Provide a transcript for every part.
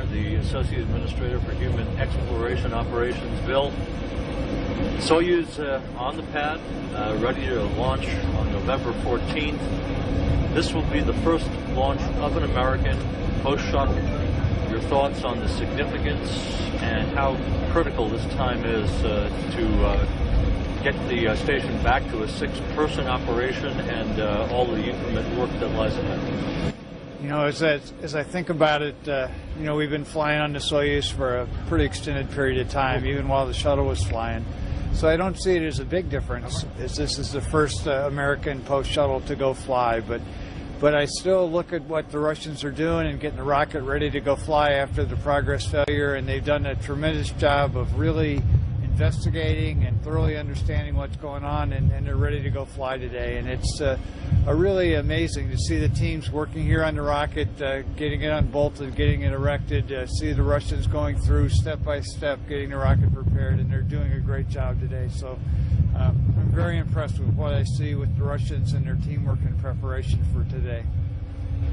The Associate Administrator for Human Exploration Operations. Bill, Soyuz on the pad, ready to launch on November 14th. This will be the first launch of an American post-shuttle. Your thoughts on the significance and how critical this time is to get the station back to a 6-person operation and all the increment work that lies ahead? You know, as I think about it, you know, we've been flying on the Soyuz for a pretty extended period of time, even while the shuttle was flying. So I don't see it as a big difference, as this is the first American post-shuttle to go fly. But I still look at what the Russians are doing and getting the rocket ready to go fly after the Progress failure, and they've done a tremendous job of really investigating and thoroughly understanding what's going on, and they're ready to go fly today. And it's really amazing to see the teams working here on the rocket, getting it unbolted, getting it erected, see the Russians going through step by step, getting the rocket prepared, and they're doing a great job today. So I'm very impressed with what I see with the Russians and their teamwork in preparation for today.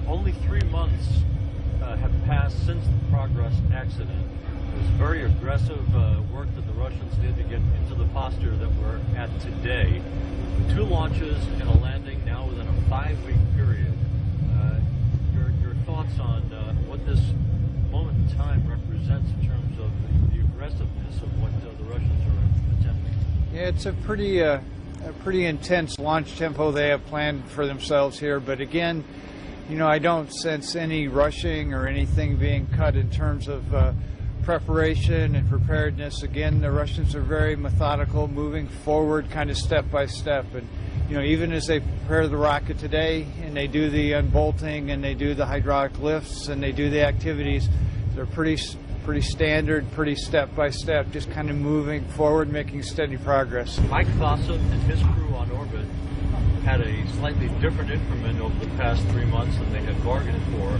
Only 3 months have passed since the Progress accident. It was very aggressive work that the Russians did to get into the posture that we're at today. 2 launches and a landing now within a 5-week period. Your thoughts on what this moment in time represents in terms of the aggressiveness of what the Russians are attempting? Yeah, it's a pretty intense launch tempo they have planned for themselves here. But again, you know, I don't sense any rushing or anything being cut in terms of preparation and preparedness. Again, the Russians are very methodical, moving forward kind of step by step. And you know, even as they prepare the rocket today and they do the unbolting and they do the hydraulic lifts and they do the activities, they're pretty standard, pretty step by step, just kind of moving forward, making steady progress. Mike Fossett and his crew on orbit had a slightly different increment over the past 3 months than they had bargained for.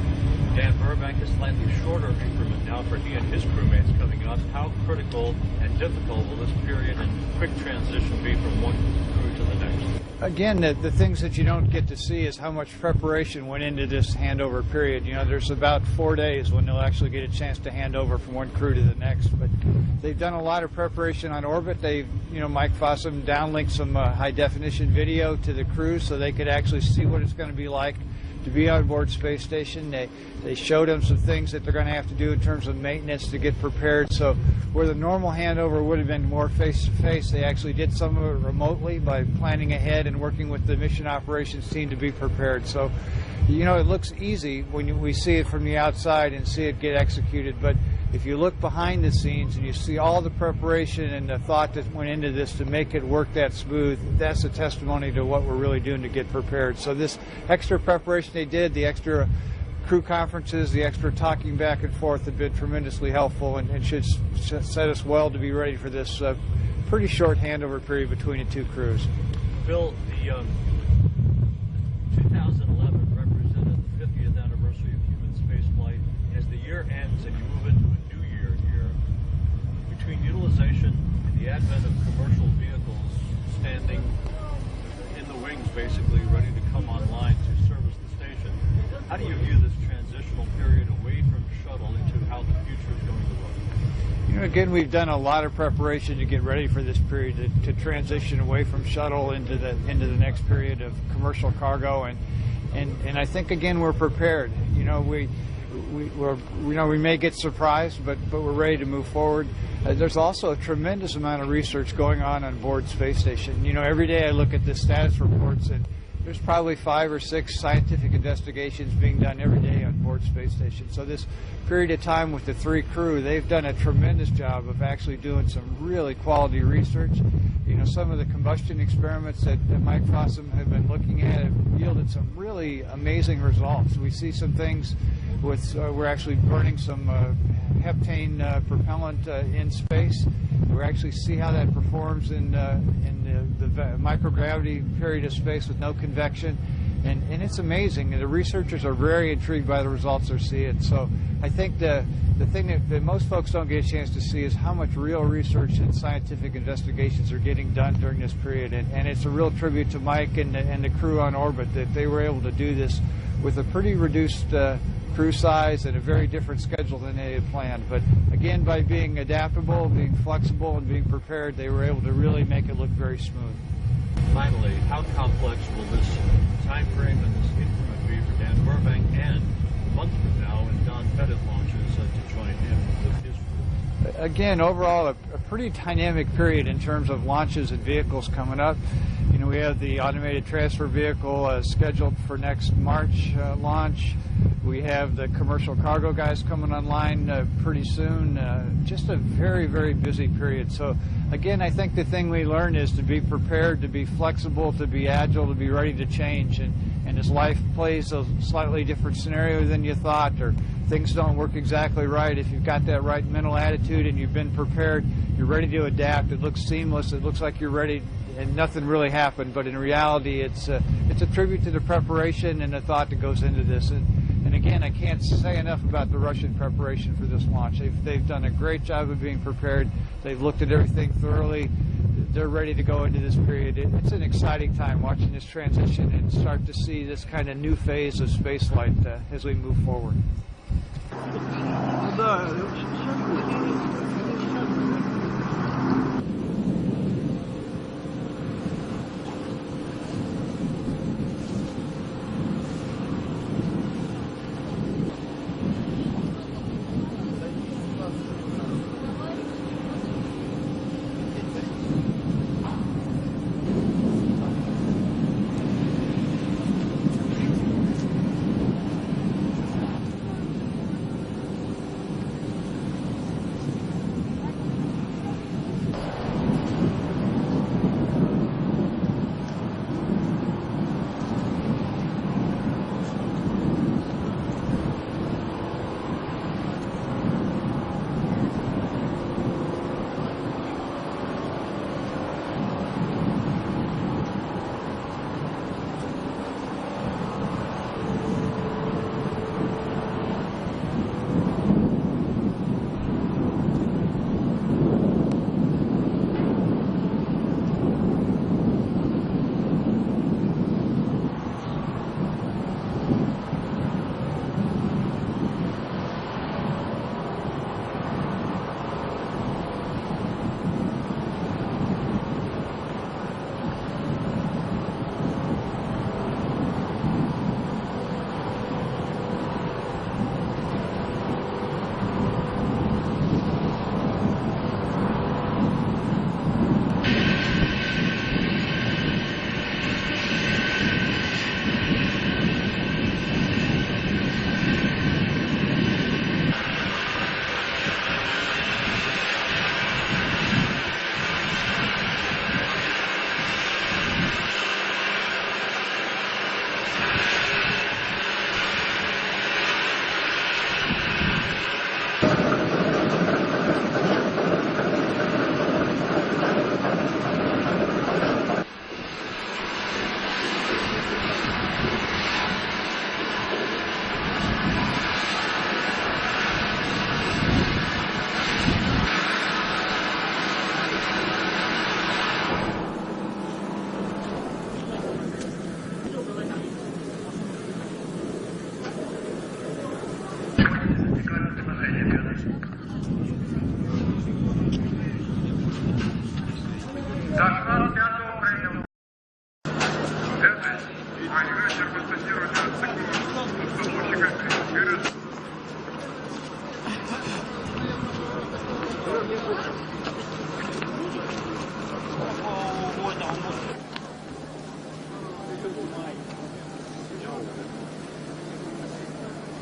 Dan Burbank, a slightly shorter increment now for he and his crewmates coming up. How critical stressful and difficult will this period and quick transition be from one crew to the next? Again, the things that you don't get to see is how much preparation went into this handover period. You know, there's about 4 days when they'll actually get a chance to hand over from one crew to the next. But they've done a lot of preparation on orbit. They've, you know, Mike Fossum downlinked some high-definition video to the crews so they could actually see what it's going to be like to be on board space station. They showed them some things that they're going to have to do in terms of maintenance to get prepared. So where the normal handover would have been more face-to-face, they actually did some of it remotely by planning ahead and working with the mission operations team to be prepared. So, you know, it looks easy when we see it from the outside and see it get executed, but if you look behind the scenes and you see all the preparation and the thought that went into this to make it work that smooth, that's a testimony to what we're really doing to get prepared. So this extra preparation they did, the extra crew conferences, the extra talking back and forth have been tremendously helpful and should set us well to be ready for this pretty short handover period between the two crews. Bill, the 2011 represented the 50th anniversary of human spaceflight. As the year ends and you move into a new year here, between utilization and the advent of commercial vehicles standing in the wings, basically ready to come online to service the station, how do you view this transitional period away from shuttle into how the future is going to look? You know, again, we've done a lot of preparation to get ready for this period to transition away from shuttle into the next period of commercial cargo, and I think again we're prepared. You know, we may get surprised, but we're ready to move forward. There's also a tremendous amount of research going on board space station. You know, every day I look at the status reports, and there's probably 5 or 6 scientific investigations being done every day on board space station. So this period of time with the 3 crew, they've done a tremendous job of actually doing some really quality research. You know, some of the combustion experiments that Mike Fossum have been looking at have yielded some really amazing results. We see some things with, we're actually burning some heptane propellant in space. We actually see how that performs in the microgravity period of space with no convection, and it's amazing. And the researchers are very intrigued by the results they're seeing. So I think the thing that most folks don't get a chance to see is how much real research and scientific investigations are getting done during this period, and it's a real tribute to Mike and the crew on orbit that they were able to do this with a pretty reduced crew size and a very different schedule than they had planned. But again, by being adaptable, being flexible, and being prepared, they were able to really make it look very smooth. Finally, how complex will this time frame and this increment be for Dan Burbank and a month from now when Don Pettit launches to join him with his crew? Again, overall, a pretty dynamic period in terms of launches and vehicles coming up. You know, we have the automated transfer vehicle scheduled for next March launch. We have the commercial cargo guys coming online pretty soon. Just a very, very busy period. So again, I think the thing we learn is to be prepared, to be flexible, to be agile, to be ready to change. And as life plays a slightly different scenario than you thought, or things don't work exactly right, if you've got that right mental attitude and you've been prepared, you're ready to adapt. It looks seamless. It looks like you're ready and nothing really happened. But in reality, it's a tribute to the preparation and the thought that goes into this. And again, I can't say enough about the Russian preparation for this launch. They've done a great job of being prepared. They've looked at everything thoroughly. They're ready to go into this period. It's an exciting time watching this transition and start to see this kind of new phase of spaceflight as we move forward.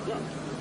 Yeah.